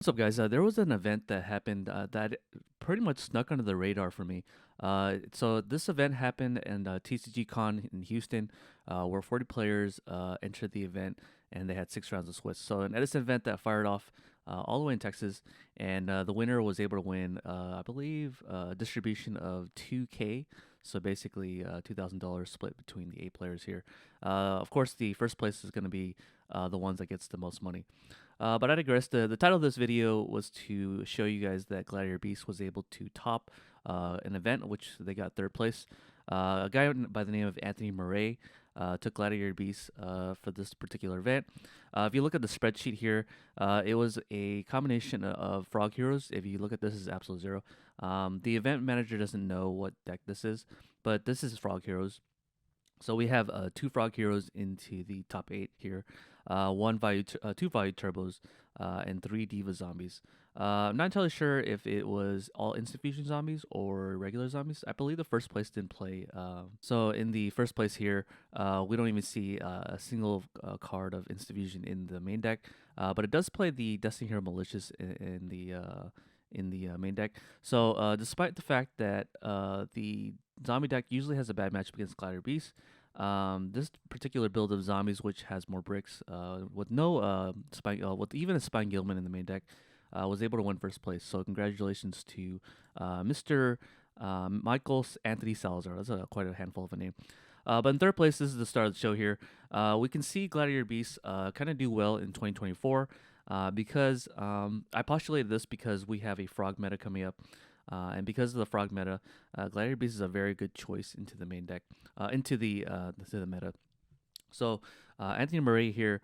What's up, guys? There was an event that happened that pretty much snuck under the radar for me. So this event happened in TCG Con in Houston, where 40 players entered the event, and they had 6 rounds of Swiss. So an Edison event that fired off all the way in Texas, and the winner was able to win, I believe, a distribution of 2K. So basically, $2,000 split between the 8 players here. Of course, the first place is going to be the ones that gets the most money. But I digress. The title of this video was to show you guys that Gladiator Beast was able to top an event which they got third place. A guy by the name of Anthony Murray took Gladiator Beast for this particular event. If you look at the spreadsheet here, it was a combination of Frog Heroes. If you look at this, is Absolute Zero. The event manager doesn't know what deck this is, but this is Frog Heroes. So we have 2 Frog Heroes into the top 8 here, two Value Turbos, and 3 Diva Zombies. I'm not entirely sure if it was all Instant Fusion Zombies or regular Zombies. I believe the first place didn't play. So in the first place here, we don't even see a single card of Instant Fusion in the main deck, but it does play the Destiny Hero Malicious in the main deck. So despite the fact that the zombie deck usually has a bad matchup against Gladiator Beast, this particular build of zombies, which has more bricks, with no with even a Spine Gilman in the main deck, was able to win first place. So congratulations to Mr. Michael Anthony Salazar. That's quite a handful of a name. But in third place, this is the start of the show here. We can see Gladiator Beast kind of do well in 2024 because I postulated this because we have a frog meta coming up. And because of the frog meta, Gladiator Beast is a very good choice into the main deck, into the meta. So Anthony Murray here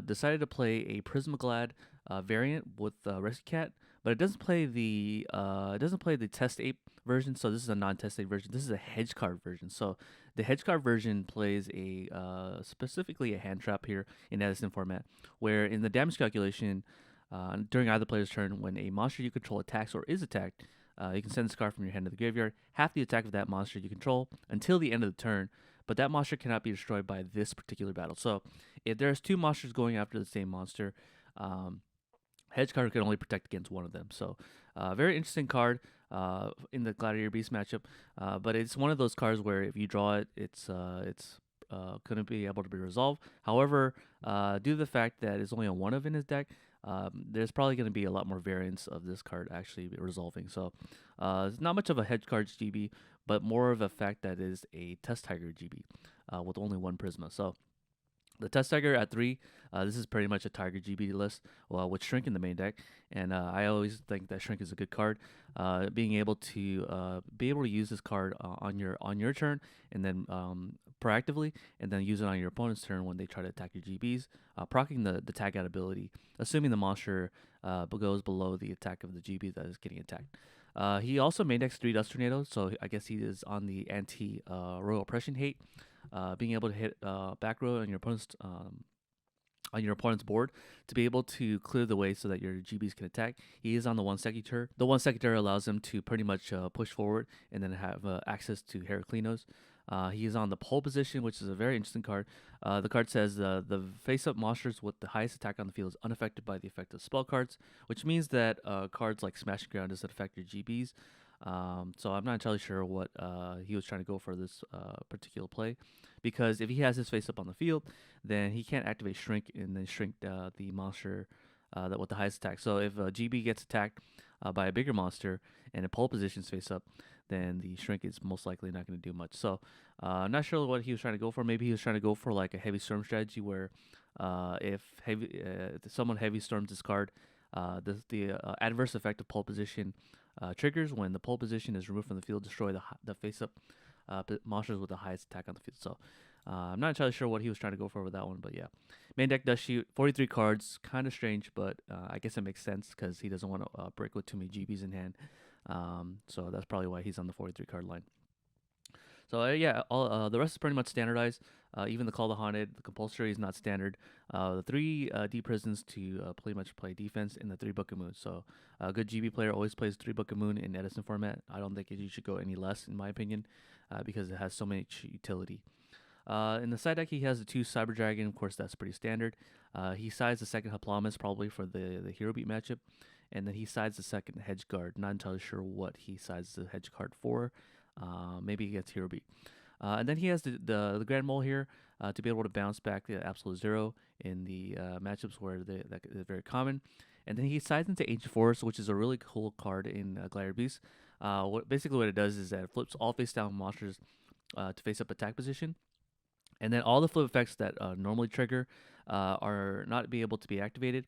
decided to play a Prismaglad variant with Rescue Cat, but it doesn't play the Test Ape version. So this is a non-Test Ape version. This is a Hedge Card version. So the Hedge Card version plays a specifically a hand trap here in Edison format, where in the damage calculation during either player's turn, when a monster you control attacks or is attacked, you can send this card from your hand to the graveyard, half the attack of that monster you control until the end of the turn, but that monster cannot be destroyed by this particular battle. So if there's 2 monsters going after the same monster, Hedge card can only protect against one of them. So very interesting card in the Gladiator Beast matchup, but it's one of those cards where if you draw it, it's couldn't be able to be resolved. However, due to the fact that it's only on one of in his deck, there's probably going to be a lot more variants of this card actually resolving. So it's not much of a hedge cards GB, but more of a fact that it is a Test Tiger GB with only 1 Prisma. So the Test Tiger at 3, this is pretty much a Tiger GB list with Shrink in the main deck, and I always think that Shrink is a good card. Being able to use this card on your turn, and then proactively, and then use it on your opponent's turn when they try to attack your GBs, proccing the tag out ability, assuming the monster goes below the attack of the GB that is getting attacked. He also main decks 3 Dust Tornadoes, so I guess he is on the anti Royal Oppression hate. Being able to hit back row on your opponent's board to be able to clear the way so that your GBs can attack. He is on the 1 Secutor. The 1 Secutor allows him to pretty much push forward and then have access to Heraclinos. He is on the pole position, which is a very interesting card. The card says the face-up monsters with the highest attack on the field is unaffected by the effect of spell cards, which means that cards like Smashing Ground doesn't affect your GBs. So I'm not entirely sure what he was trying to go for this particular play, because if he has his face up on the field, then he can't activate Shrink and then shrink the monster that with the highest attack. So if a GB gets attacked by a bigger monster and a pole position's face up, then the Shrink is most likely not going to do much. So I'm not sure what he was trying to go for. Maybe he was trying to go for like a Heavy Storm strategy where if someone Heavy Storms this card, the adverse effect of pole position triggers when the pole position is removed from the field, destroy the face-up monsters with the highest attack on the field. So I'm not entirely sure what he was trying to go for with that one, but yeah. Main deck does shoot 43 cards, kind of strange, but I guess it makes sense because he doesn't want to break with too many GBs in hand. So that's probably why he's on the 43 card line. So yeah, all the rest is pretty much standardized. Even the Call the Haunted, the compulsory is not standard. The 3 deep prisons to pretty much play defense, in the 3 Book of Moon. So a good GB player always plays 3 Book of Moon in Edison format. I don't think you should go any less, in my opinion, because it has so much utility. In the side deck, he has the 2 Cyber Dragon. Of course, that's pretty standard. He sides the second Hoplomys probably for the Hero Beat matchup. And then he sides the second Hedge Guard. Not entirely sure what he sides the Hedge Guard for. Maybe he gets Hero Beat. And then he has the Grand Mole here to be able to bounce back the Absolute Zero in the matchups where that is very common. And then he sides into Ancient Forest, which is a really cool card in Gladiator Beast. Basically what it does is that it flips all face down monsters to face up attack position. And then all the flip effects that normally trigger are not be able to be activated.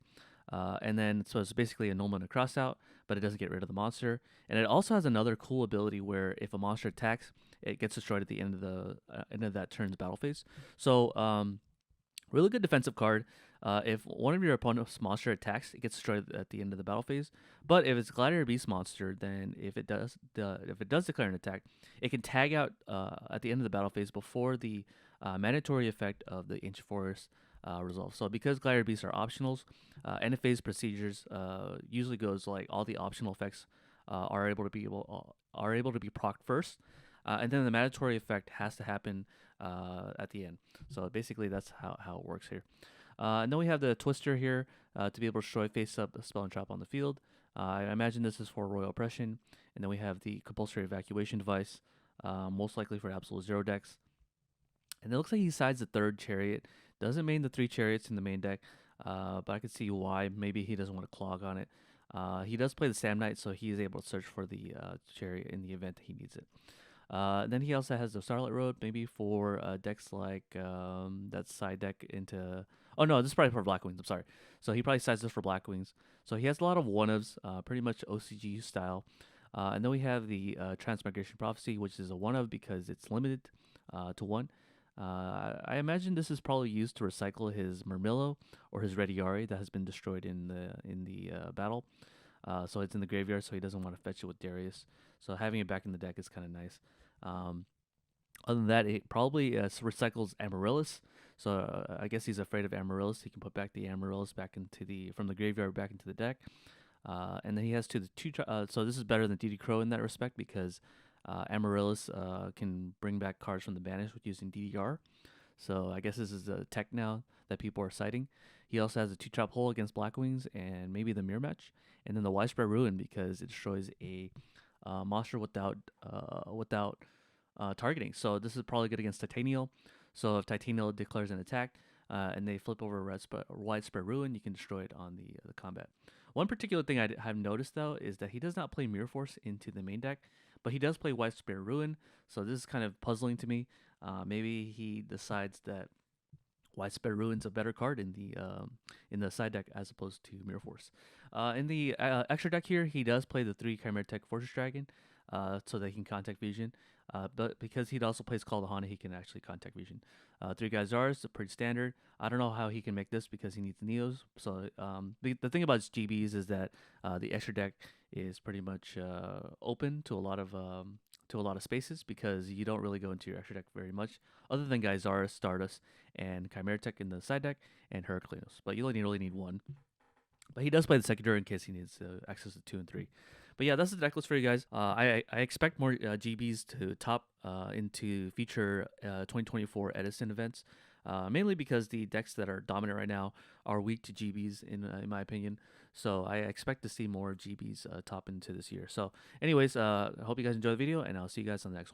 And then so it's basically a null and a cross out, but it doesn't get rid of the monster. And it also has another cool ability where if a monster attacks, it gets destroyed at the end of the end of that turn's battle phase. So really good defensive card. If one of your opponent's monster attacks, it gets destroyed at the end of the battle phase. But if it's Gladiator Beast monster, then if it does declare an attack, it can tag out at the end of the battle phase before the mandatory effect of the Ancient Forest resolves. So because Gladiator Beasts are optionals, end of phase procedures usually goes like all the optional effects are able to be procced first, and then the mandatory effect has to happen at the end. So basically, that's how it works here. And then we have the Twister here to be able to destroy face-up spell and trap on the field. I imagine this is for Royal Oppression. And then we have the Compulsory Evacuation Device, most likely for Absolute Zero decks. And it looks like he sides the 3rd Chariot. Doesn't main the 3 Chariots in the main deck, but I can see why. Maybe he doesn't want to clog on it. He does play the Sam Knight, so he is able to search for the Chariot in the event that he needs it. Then he also has the Starlight Road, maybe for decks like that side deck into... Oh, no, this is probably for Black Wings. I'm sorry. So he probably sides this for Black Wings. So he has a lot of one-ofs, pretty much OCG style. And then we have the Transmigration Prophecy, which is a one-of because it's limited to 1. I imagine this is probably used to recycle his Murmillo or his Rediari that has been destroyed in the battle. So it's in the graveyard, so he doesn't want to fetch it with Darius. So having it back in the deck is kind of nice. Other than that, it probably recycles Amaryllis. So I guess he's afraid of Amaryllis. He can put back the Amaryllis from the graveyard back into the deck. And then he has so this is better than DD Crow in that respect because Amaryllis can bring back cards from the banish with using DDR. So I guess this is a tech now that people are citing. He also has a 2-trap hole against Black Wings and maybe the Mirror Match. And then the Widespread Ruin because it destroys a monster without targeting. So this is probably good against Titanial. So if Titanial declares an attack and they flip over Widespread Ruin, you can destroy it on the combat. One particular thing I have noticed, though, is that he does not play Mirror Force into the main deck, but he does play Widespread Ruin, so this is kind of puzzling to me. Maybe he decides that Widespread Ruin's a better card in the side deck as opposed to Mirror Force. In the extra deck here, he does play the 3 Chimera Tech Fortress Dragon, so that he can Contact Vision. But because he also plays Call to Hana, he can actually Contact Vision. 3 Geysars, pretty standard. I don't know how he can make this because he needs Neos. So the thing about GBs is that the extra deck is pretty much open to a lot of spaces because you don't really go into your extra deck very much, other than Geysars, Stardust, and Chimera Tech in the side deck, and Heracleos. But you only really need 1. But he does play the secondary in case he needs access to 2 and 3. But yeah, that's the deck list for you guys. I expect more GBs to top into future 2024 Edison events, mainly because the decks that are dominant right now are weak to GBs, in my opinion. So I expect to see more GBs top into this year. So anyways, I hope you guys enjoy the video, and I'll see you guys on the next one.